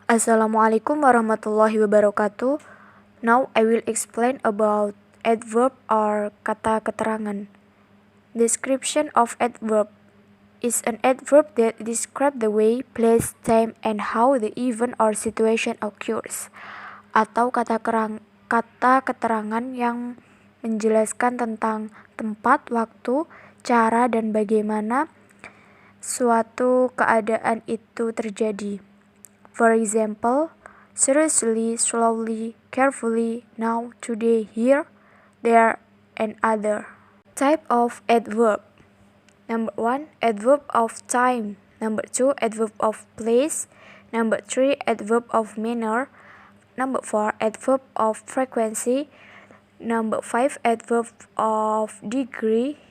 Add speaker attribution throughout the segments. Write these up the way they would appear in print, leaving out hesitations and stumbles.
Speaker 1: Assalamualaikum warahmatullahi wabarakatuh. Now I will explain about adverb or kata keterangan. Description of adverb is an adverb that describe the way, place, time, and how the event or situation occurs. Atau kata keterangan yang menjelaskan tentang tempat, waktu, cara, dan bagaimana suatu keadaan itu terjadi. For example, seriously, slowly, carefully, now, today, here, there, and other. Type of adverb. Number 1, adverb of time. Number 2, adverb of place. Number 3, adverb of manner. Number 4, adverb of frequency. Number 5, adverb of degree.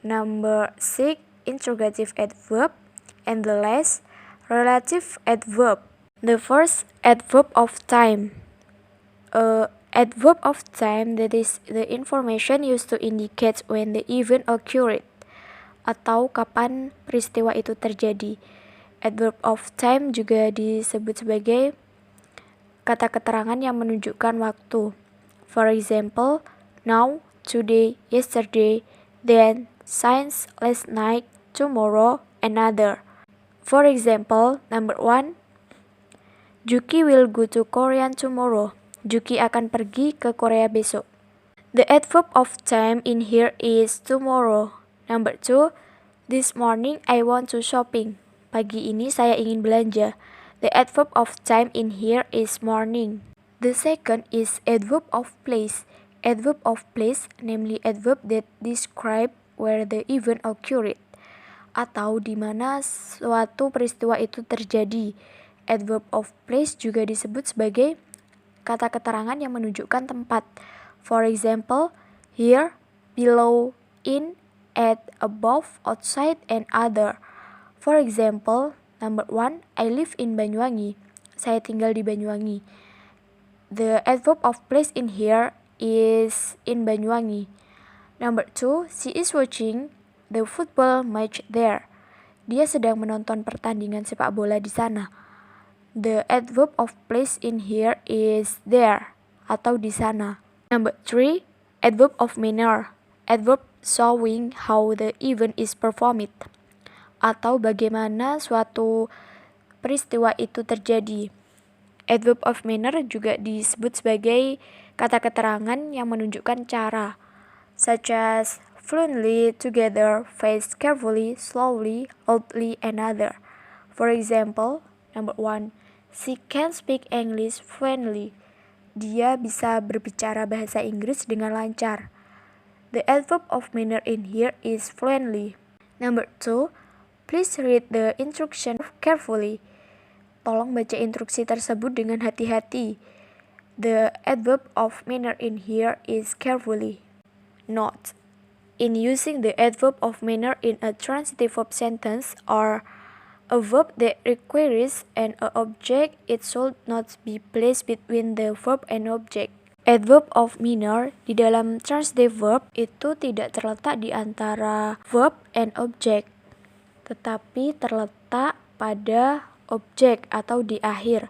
Speaker 1: Number 6, interrogative adverb. And the last, relative adverb. The first, adverb of time. Adverb of time, that is the information used to indicate when the event occurred, atau kapan peristiwa itu terjadi. Adverb of time juga disebut sebagai kata keterangan yang menunjukkan waktu. For example, now, today, yesterday, then, since, last night, tomorrow, another. For example, number 1, Juki will go to Korea tomorrow. Juki akan pergi ke Korea besok. The adverb of time in here is tomorrow. Number 2, this morning I want to shopping. Pagi ini saya ingin belanja. The adverb of time in here is morning. The second is adverb of place. Adverb of place, namely adverb that describe where the event occurred, atau di mana suatu peristiwa itu terjadi. Adverb of place juga disebut sebagai kata keterangan yang menunjukkan tempat. For example, here, below, in, at, above, outside, and other. For example, number 1, I live in Banyuwangi. Saya tinggal di Banyuwangi. The adverb of place in here is in Banyuwangi. Number 2, she is watching the football match there. Dia sedang menonton pertandingan sepak bola di sana. The adverb of place in here is there, atau di sana. Number 3, adverb of manner. Adverb showing how the event is performed, atau bagaimana suatu peristiwa itu terjadi. Adverb of manner juga disebut sebagai kata keterangan yang menunjukkan cara, such as fluently, together, face carefully, slowly, loudly, and other. For example, number 1, she can speak English fluently. Dia bisa berbicara bahasa Inggris dengan lancar. The adverb of manner in here is fluently. Number 2, please read the instruction carefully. Tolong baca instruksi tersebut dengan hati-hati. The adverb of manner in here is carefully. Note: in using the adverb of manner in a transitive verb sentence or a verb that requires an object, it should not be placed between the verb and object. Adverb of manner di dalam transitive verb itu tidak terletak di antara verb and object, tetapi terletak pada objek atau di akhir.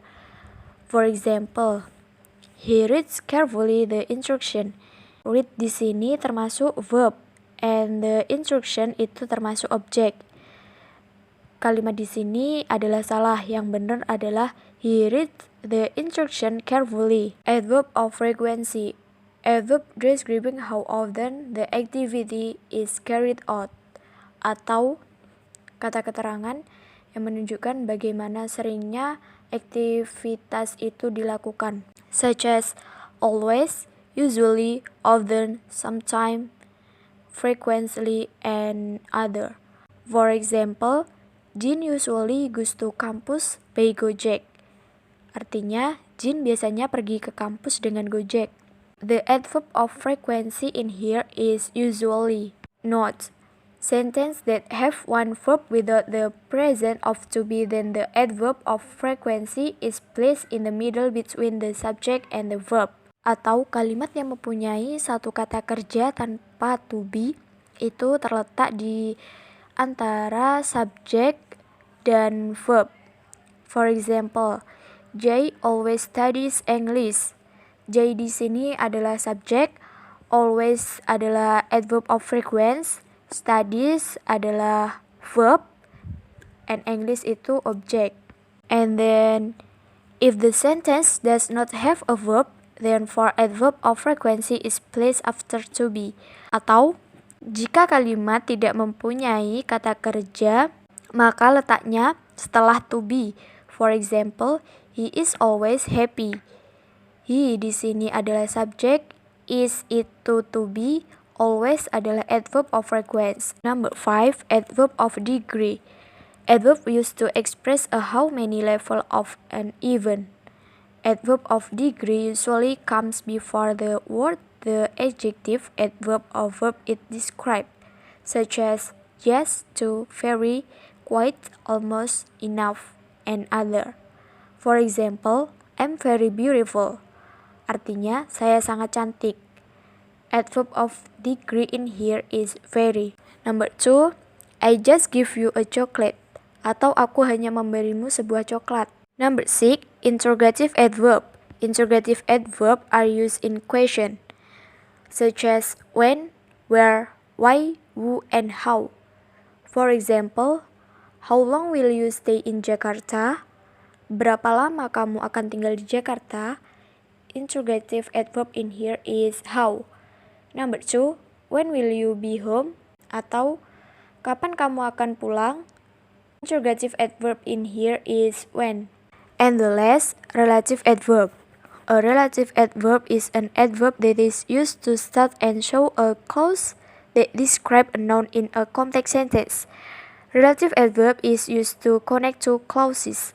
Speaker 1: For example, he reads carefully the instruction. Read di sini termasuk verb, and the instruction itu termasuk objek. Kalimat di sini adalah salah. Yang benar adalah he reads the instruction carefully. Adverb of frequency. Adverb describing how often the activity is carried out, atau kata keterangan yang menunjukkan bagaimana seringnya aktivitas itu dilakukan, such as always, usually, often, sometime, frequently, and other. For example, Jin usually goes to campus by Gojek. Artinya, Jin biasanya pergi ke kampus dengan Gojek. The adverb of frequency in here is usually. Note: sentence that have one verb without the present of to be, then the adverb of frequency is placed in the middle between the subject and the verb. Atau kalimat yang mempunyai satu kata kerja tanpa to be itu terletak di antara subjek dan verb. For example, Jay always studies English. Jay di sini adalah subjek, always adalah adverb of frequency, studies adalah verb, and English itu objek. And then, if the sentence does not have a verb, then for adverb of frequency is placed after to be. Atau, jika kalimat tidak mempunyai kata kerja, maka letaknya setelah to be. For example, he is always happy. He di sini adalah subjek, is itu to be, always adalah adverb of frequency. Number 5, adverb of degree. Adverb used to express a how many level of an event. Adverb of degree usually comes before the word the adjective, adverb, or verb it describes, such as yes, to, very, quite, almost, enough, and other. For example, I'm very beautiful. Artinya, saya sangat cantik. Adverb of degree in here is very. Number 2, I just give you a chocolate. Atau aku hanya memberimu sebuah coklat. Number 6, interrogative adverb. Interrogative adverb are used in question, such as when, where, why, who, and how. For example, how long will you stay in Jakarta? Berapa lama kamu akan tinggal di Jakarta? Interrogative adverb in here is how. Number 2, when will you be home? Atau kapan kamu akan pulang? Interrogative adverb in here is when. And the last, relative adverb. A relative adverb is an adverb that is used to start and show a clause that describe a noun in a complex sentence. Relative adverb is used to connect two clauses.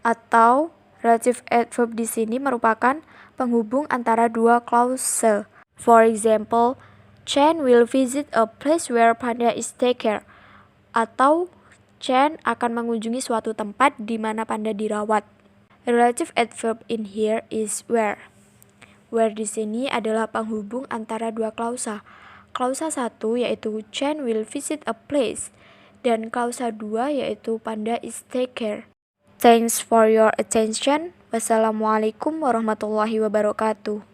Speaker 1: Atau relative adverb di sini merupakan penghubung antara dua clause. For example, Chen will visit a place where Panda is take care. Atau Chen akan mengunjungi suatu tempat di mana Panda dirawat. Relative adverb in here is where. Where di sini adalah penghubung antara dua klausa. Klausa 1 yaitu Chen will visit a place, dan klausa 2 yaitu Panda is take care. Thanks for your attention. Wassalamualaikum warahmatullahi wabarakatuh.